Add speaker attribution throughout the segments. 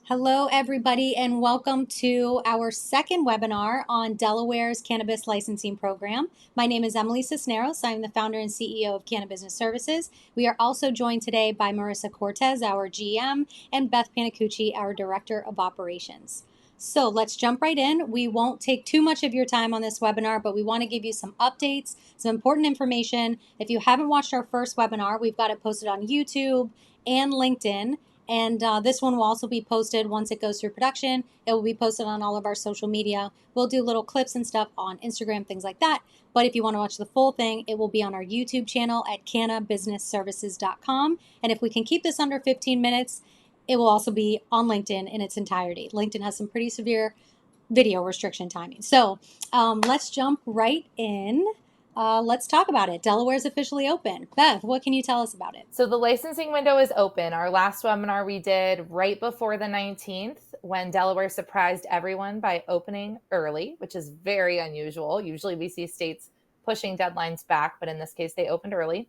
Speaker 1: Hello, everybody, and welcome to our second webinar on Delaware's cannabis licensing program. My name is Emily Cisneros. I'm the founder and CEO of Canna Business Services. We are also joined today by Marissa Cortez, our GM, and Beth Panicucci, our Director of Operations. So let's jump right in. We won't take too much of your time on this webinar, but we want to give you some updates, some important information. If you haven't watched our first webinar, we've got it posted on YouTube and LinkedIn. And this one will also be posted once it goes through production. It will be posted on all of our social media. We'll do little clips and stuff on Instagram, things like that. But if you want to watch the full thing, it will be on our YouTube channel at cannabusinessservices.com. And if we can keep this under 15 minutes, it will also be on LinkedIn in its entirety. LinkedIn has some pretty severe video restriction timing. So let's jump right in. Let's talk about it. Delaware's officially open. Beth, what can you tell us about it?
Speaker 2: So the licensing window is open. Our last webinar we did right before the 19th when Delaware surprised everyone by opening early, which is very unusual. Usually we see states pushing deadlines back, but in this case they opened early.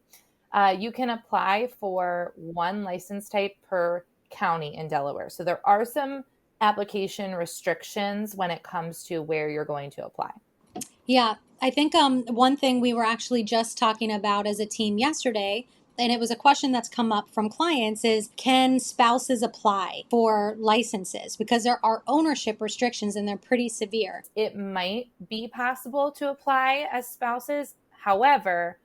Speaker 2: You can apply for one license type per county in Delaware. So there are some application restrictions when it comes to where you're going to apply.
Speaker 1: Yeah, I think one thing we were actually just talking about as a team yesterday, and it was a question that's come up from clients, is can spouses apply for licenses? Because there are ownership restrictions and they're pretty severe.
Speaker 2: It might be possible to apply as spouses. However,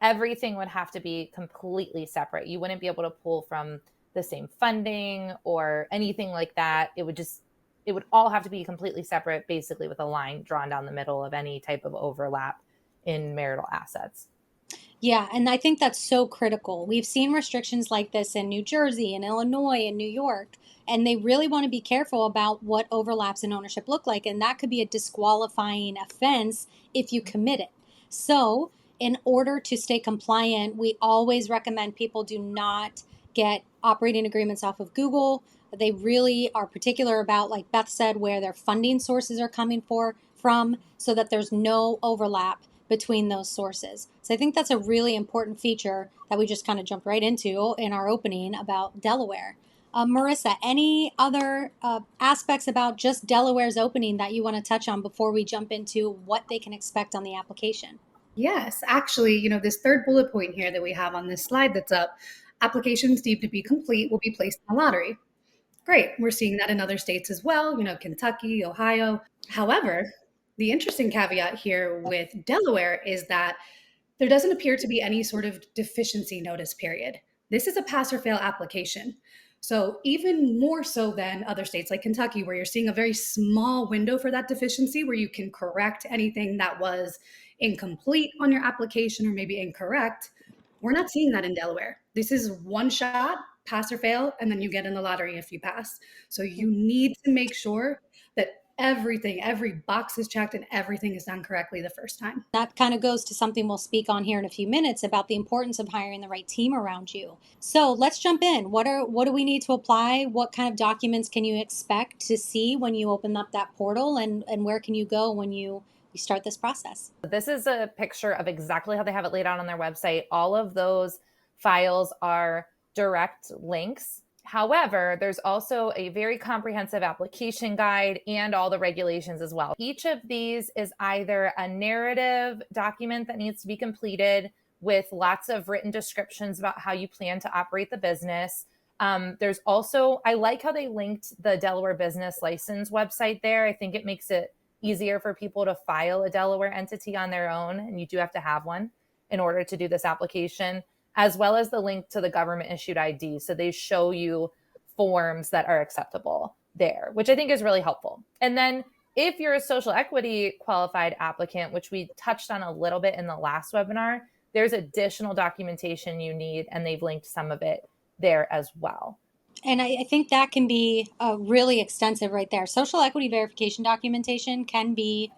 Speaker 2: everything would have to be completely separate. You wouldn't be able to pull from the same funding or anything like that. It would all have to be completely separate, basically with a line drawn down the middle of any type of overlap in marital assets.
Speaker 1: Yeah, and I think that's so critical. We've seen restrictions like this in New Jersey and Illinois and New York, and they really want to be careful about what overlaps in ownership look like, and that could be a disqualifying offense if you commit it. So, in order to stay compliant, we always recommend people do not get operating agreements off of Google. They really are particular about, like Beth said, where their funding sources are coming from so that there's no overlap between those sources. So I think that's a really important feature that we just kind of jumped right into in our opening about Delaware. Marissa, any other aspects about just Delaware's opening that you want to touch on before we jump into what they can expect on the application?
Speaker 3: Yes, actually, this third bullet point here that we have on this slide that's up, applications deemed to be complete will be placed in the lottery. Great. We're seeing that in other states as well, Kentucky, Ohio. However, the interesting caveat here with Delaware is that there doesn't appear to be any sort of deficiency notice period. This is a pass or fail application. So even more so than other states like Kentucky, where you're seeing a very small window for that deficiency where you can correct anything that was incomplete on your application or maybe incorrect, we're not seeing that in Delaware. This is one shot, pass or fail, and then you get in the lottery if you pass. So you need to make sure that every box is checked and everything is done correctly the first time.
Speaker 1: That kind of goes to something we'll speak on here in a few minutes about the importance of hiring the right team around you. So let's jump in. What do we need to apply? What kind of documents can you expect to see when you open up that portal, and where can you go when you start this process?
Speaker 2: This is a picture of exactly how they have it laid out on their website. All of those files are direct links. However, there's also a very comprehensive application guide and all the regulations as well. Each of these is either a narrative document that needs to be completed with lots of written descriptions about how you plan to operate the business. There's also, I like how they linked the Delaware Business License website there. I think it makes it easier for people to file a Delaware entity on their own, and you do have to have one in order to do this application, as well as the link to the government issued ID. So they show you forms that are acceptable there, which I think is really helpful. And then if you're a social equity qualified applicant, which we touched on a little bit in the last webinar, there's additional documentation you need, and they've linked some of it there as well.
Speaker 1: And I think that can be really extensive right there. Social equity verification documentation can be,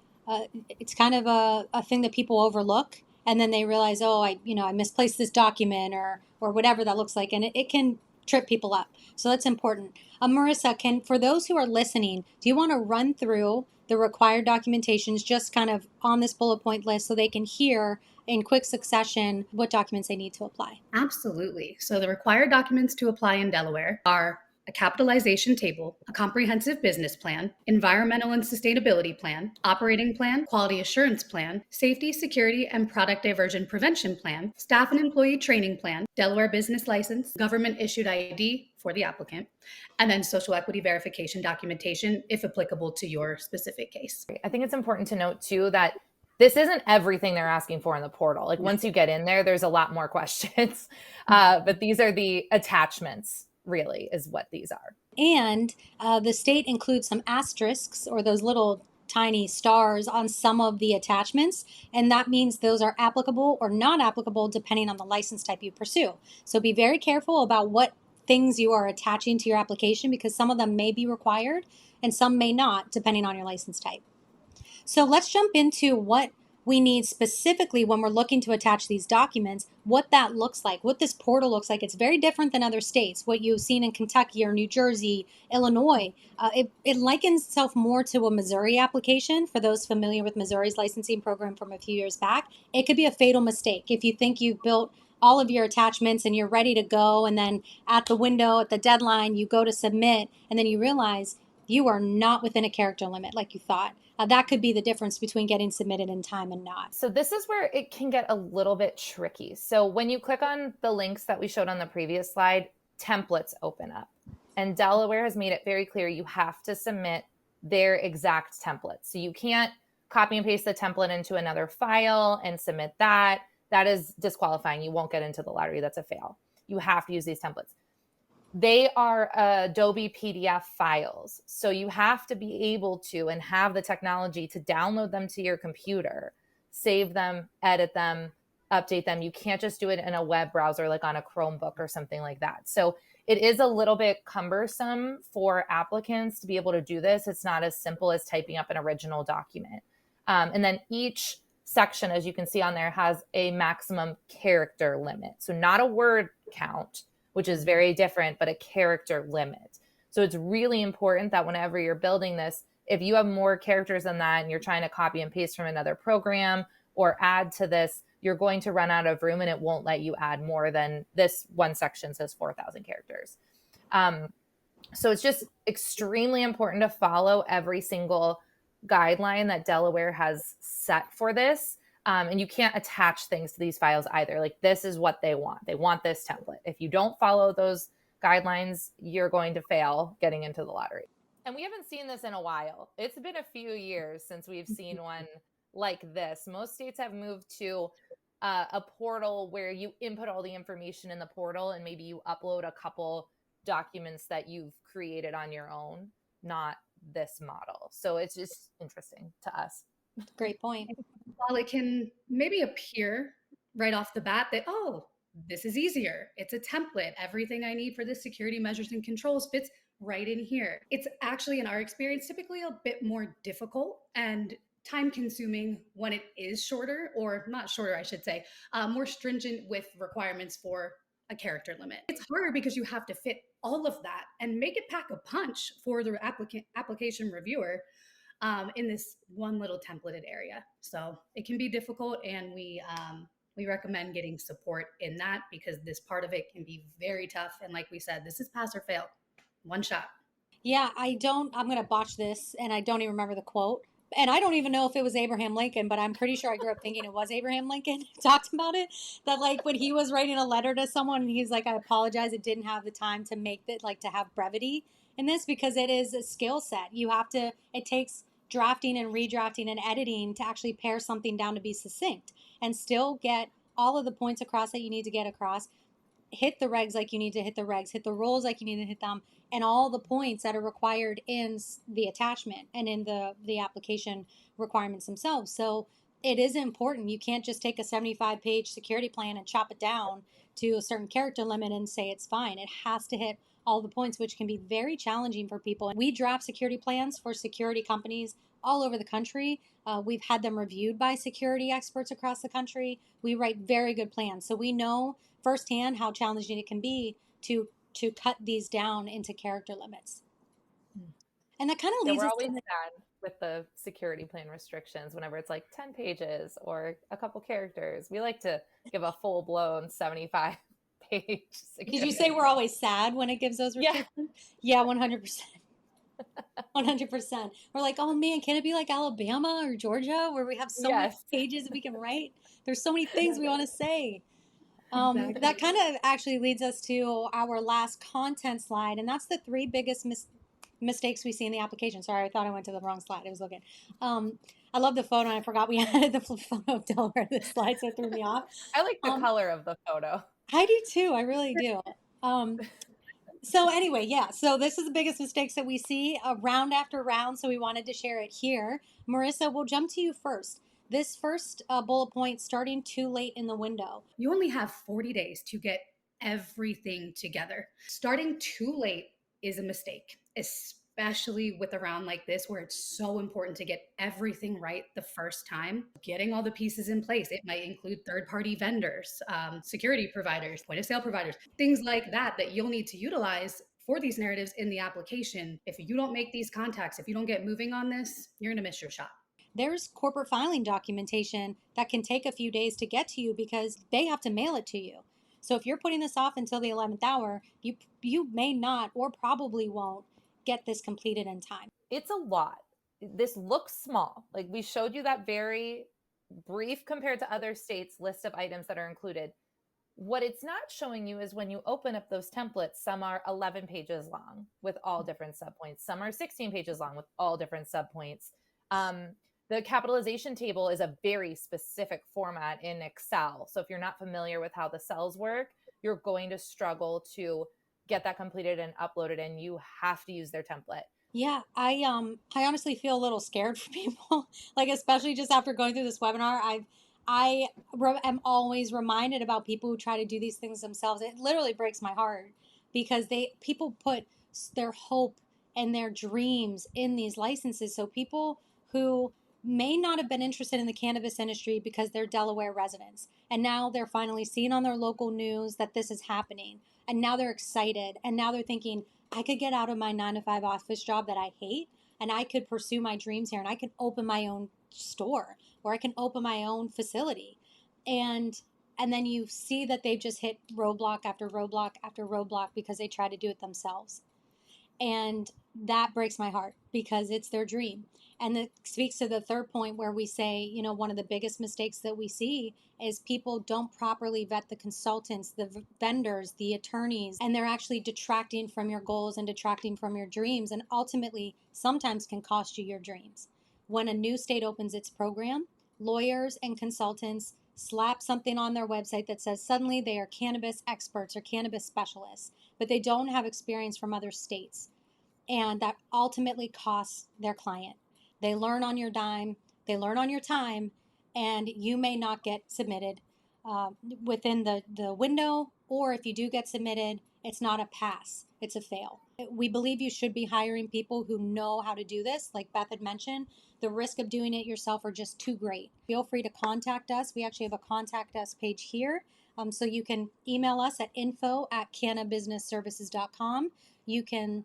Speaker 1: it's kind of a thing that people overlook. And then they realize, oh, I misplaced this document or whatever that looks like. And it can trip people up. So that's important. Marissa, for those who are listening, do you want to run through the required documentations just kind of on this bullet point list so they can hear in quick succession what documents they need to apply?
Speaker 3: Absolutely. So the required documents to apply in Delaware are a a capitalization table, a comprehensive business plan, environmental and sustainability plan, operating plan, quality assurance plan, safety, security, and product diversion prevention plan, staff and employee training plan, Delaware business license, government issued ID for the applicant, and then social equity verification documentation if applicable to your specific case.
Speaker 2: I think it's important to note too that this isn't everything they're asking for in the portal. Like once you get in there, there's a lot more questions. But these are the attachments, really, is what these are.
Speaker 1: And the state includes some asterisks, or those little tiny stars, on some of the attachments. And that means those are applicable or not applicable depending on the license type you pursue. So be very careful about what things you are attaching to your application, because some of them may be required and some may not, depending on your license type. So let's jump into what we need specifically when we're looking to attach these documents, what that looks like, what this portal looks like. It's very different than other states, what you've seen in Kentucky or New Jersey, Illinois. It likens itself more to a Missouri application. For those familiar with Missouri's licensing program from a few years back, it could be a fatal mistake if you think you've built all of your attachments and you're ready to go, and then at the window, at the deadline, you go to submit, and then you realize you are not within a character limit like you thought. That could be the difference between getting submitted in time and not.
Speaker 2: So this is where it can get a little bit tricky. So when you click on the links that we showed on the previous slide, templates open up. And Delaware has made it very clear you have to submit their exact template. So you can't copy and paste the template into another file and submit that. That is disqualifying. You won't get into the lottery. That's a fail. You have to use these templates. They are Adobe PDF files. So you have to be able to and have the technology to download them to your computer, save them, edit them, update them. You can't just do it in a web browser like on a Chromebook or something like that. So it is a little bit cumbersome for applicants to be able to do this. It's not as simple as typing up an original document. And then each section, as you can see on there, has a maximum character limit. So not a word count, which is very different, but a character limit. So it's really important that whenever you're building this, if you have more characters than that and you're trying to copy and paste from another program or add to this, you're going to run out of room and it won't let you add more than this one section says 4,000 characters. So it's just extremely important to follow every single guideline that Delaware has set for this. And you can't attach things to these files either. Like this is what they want. They want this template. If you don't follow those guidelines, you're going to fail getting into the lottery. And we haven't seen this in a while. It's been a few years since we've seen one like this. Most states have moved to a portal where you input all the information in the portal and maybe you upload a couple documents that you've created on your own, not this model. So it's just interesting to us.
Speaker 1: Great point.
Speaker 3: While it can maybe appear right off the bat that, oh, this is easier, it's a template, everything I need for the security measures and controls fits right in here. It's actually, in our experience, typically a bit more difficult and time consuming when it is shorter, or not shorter, I should say, more stringent with requirements for a character limit. It's harder because you have to fit all of that and make it pack a punch for the application reviewer in this one little templated area. So it can be difficult, and we recommend getting support in that, because this part of it can be very tough. And like we said, this is pass or fail, one shot.
Speaker 1: Yeah, I'm going to botch this, and I don't even remember the quote. And I don't even know if it was Abraham Lincoln, but I'm pretty sure I grew up thinking it was Abraham Lincoln talked about it. That like when he was writing a letter to someone, he's like, I apologize, it didn't have the time to make it, like to have brevity in this, because it is a skill set. It takes drafting and redrafting and editing to actually pare something down to be succinct and still get all of the points across that you need to get across, hit the regs like you need to hit the regs, hit the rules like you need to hit them, and all the points that are required in the attachment and in the application requirements themselves. So it is important. You can't just take a 75-page security plan and chop it down to a certain character limit and say it's fine. It has to hit all the points, which can be very challenging for people. And we draft security plans for security companies all over the country. We've had them reviewed by security experts across the country. We write very good plans. So we know firsthand how challenging it can be to cut these down into character limits. And that kind of leads
Speaker 2: we're
Speaker 1: us
Speaker 2: always
Speaker 1: to
Speaker 2: sad with the security plan restrictions whenever it's like 10 pages or a couple characters. We like to give a full-blown 75 page.
Speaker 1: Did you say we're always sad when it gives those restrictions? Yeah, 100%. 100%. We're like, oh man, can it be like Alabama or Georgia where we have so many pages that we can write? There's so many things we want to say.
Speaker 3: Exactly.
Speaker 1: That kind of actually leads us to our last content slide, and that's the three biggest mistakes we see in the application. Sorry, I thought I went to the wrong slide. I was looking. I love the photo, and I forgot we added the photo of Delaware to the slide, so it threw me off.
Speaker 2: I like the color of the photo.
Speaker 1: I do too. I really do. So anyway, yeah. So this is the biggest mistakes that we see round after round. So we wanted to share it here. Marissa, we'll jump to you first. This first bullet point, starting too late in the window.
Speaker 3: You only have 40 days to get everything together. Starting too late is a mistake, especially with a round like this where it's so important to get everything right the first time. Getting all the pieces in place. It might include third-party vendors, security providers, point of sale providers, things like that you'll need to utilize for these narratives in the application. If you don't make these contacts, if you don't get moving on this, you're going to miss your shot.
Speaker 1: There's corporate filing documentation that can take a few days to get to you because they have to mail it to you. So if you're putting this off until the 11th hour, you may not or probably won't get this completed in time.
Speaker 2: It's a lot. This looks small. Like we showed you that very brief compared to other states list of items that are included. What it's not showing you is when you open up those templates, some are 11 pages long with all different subpoints. Some are 16 pages long with all different subpoints. The capitalization table is a very specific format in Excel. So if you're not familiar with how the cells work, you're going to struggle to get that completed and uploaded, and you have to use their template.
Speaker 1: Yeah, I honestly feel a little scared for people, like especially just after going through this webinar. I am always reminded about people who try to do these things themselves. It literally breaks my heart because people put their hope and their dreams in these licenses. So people who may not have been interested in the cannabis industry because they're Delaware residents, and now they're finally seeing on their local news that this is happening, and now they're excited, and now they're thinking, I could get out of my 9-to-5 office job that I hate, and I could pursue my dreams here, and I can open my own store, or I can open my own facility. And then you see that they've just hit roadblock after roadblock after roadblock because they try to do it themselves. And that breaks my heart because it's their dream. And it speaks to the third point where we say, one of the biggest mistakes that we see is people don't properly vet the consultants, the vendors, the attorneys, and they're actually detracting from your goals and detracting from your dreams, and ultimately sometimes can cost you your dreams. When a new state opens its program, lawyers and consultants slap something on their website that says suddenly they are cannabis experts or cannabis specialists, but they don't have experience from other states. And that ultimately costs their client. They learn on your dime, they learn on your time, and you may not get submitted within the window, or if you do get submitted, it's not a pass, it's a fail. We believe you should be hiring people who know how to do this. Like Beth had mentioned, the risk of doing it yourself are just too great. Feel free to contact us. We actually have a contact us page here. So you can email us at info@cannabusinessservices.com. You can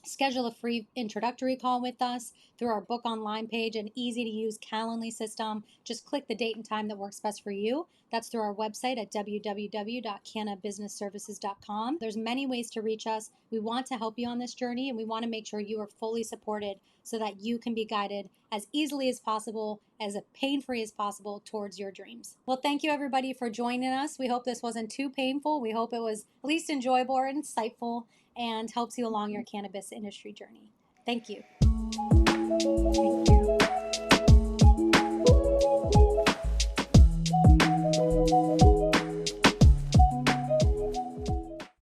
Speaker 1: schedule a free introductory call with us through our book online page, an easy to use Calendly system. Just click the date and time that works best for you. That's through our website at www.cannabusinessservices.com. There's many ways to reach us. We want to help you on this journey, and we want to make sure you are fully supported so that you can be guided as easily as possible, as pain-free as possible towards your dreams. Well, thank you everybody for joining us. We hope this wasn't too painful. We hope it was at least enjoyable or insightful and helps you along your cannabis industry journey. Thank you.